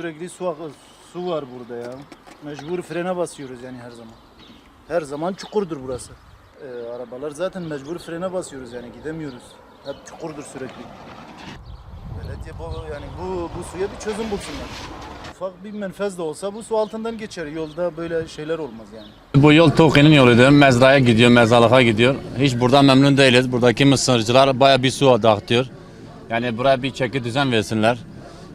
sürekli su var burada ya. Mecbur frene basıyoruz yani her zaman. Her zaman çukurdur burası. Arabalar zaten mecbur frene basıyoruz yani gidemiyoruz. Hep çukurdur sürekli. Belediye yani bu suya bir çözüm bulsunlar. Ufak bir menfez de olsa bu su altından geçer. Yolda böyle şeyler olmaz yani. Bu yol Toki'nin yoludur. Mezraya gidiyor, mezarlığa gidiyor. Hiç buradan memnun değiliz. Buradaki mısırcılar bayağı bir su dağıtıyor. Yani buraya bir çeki düzen versinler.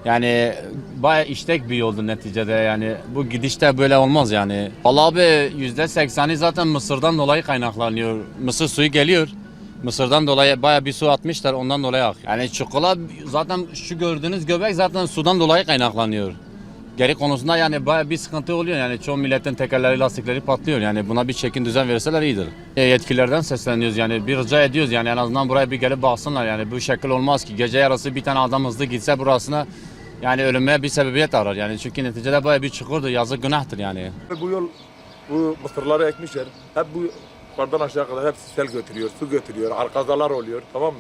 Yani bayağı işlek bir yoldu neticede yani. Bu gidişte böyle olmaz yani. Vallahi abi %80'i zaten Mısır'dan dolayı kaynaklanıyor. Mısır suyu geliyor. Mısır'dan dolayı bayağı bir su atmışlar ondan dolayı ak. Yani çikolata zaten şu gördüğünüz göbek zaten sudan dolayı kaynaklanıyor. Geri konusunda yani bayağı bir sıkıntı oluyor yani çoğu milletin tekerleri lastikleri patlıyor yani buna bir çekin düzen verseler iyidir. Yetkililerden sesleniyoruz yani bir rica ediyoruz yani en azından buraya bir gelip baksınlar yani bu şekil olmaz ki gece yarısı bir tane adam hızlı gitse burasına yani ölüme bir sebebiyet arar yani çünkü neticede bayağı bir çukurdur yazık günahtır yani. Bu yol bu mısırları ekmişler hep bu yukarıdan aşağı kadar hepsi sel götürüyor su götürüyor kazalar oluyor tamam mı?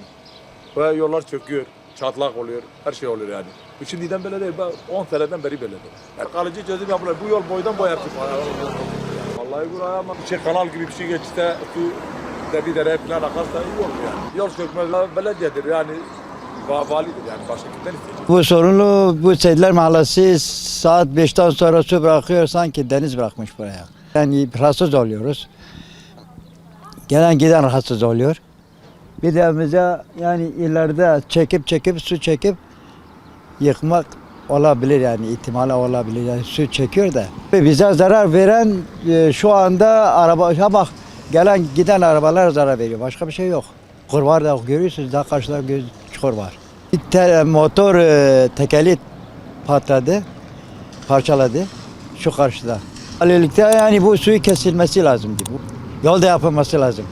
Ve yollar çöküyor. Çatlak oluyor, her şey oluyor yani. Bu şimdiden böyle değil, 10 seneden beri böyle değil. Yani kalıcı çözüm yapılıyor. Bu yol boydan boya yaptık. Vallahi buraya ama bir şey kanal gibi bir şey geçse, su de bir dereye falan akarsa iyi olur yani. Yol çökmez, belediyedir yani, validir yani, başka kimden isteyecek? Bu sorunlu, bu Seyitler Mahallesi saat 5'ten sonra su bırakıyor, sanki deniz bırakmış buraya. Yani rahatsız oluyoruz. Gelen giden rahatsız oluyor. Bir de bize yani ileride çekip su çekip yıkmak olabilir yani ihtimali olabilir yani su çekiyor da. Bize zarar veren şu anda araba bak gelen giden arabalar zarar veriyor başka bir şey yok. Çukur var da görüyorsunuz daha karşıda çukur var. Motor tekeli patladı parçaladı şu karşıda. Öylelikle yani bu suyu kesilmesi lazımdı bu. Yolda yapılması lazım.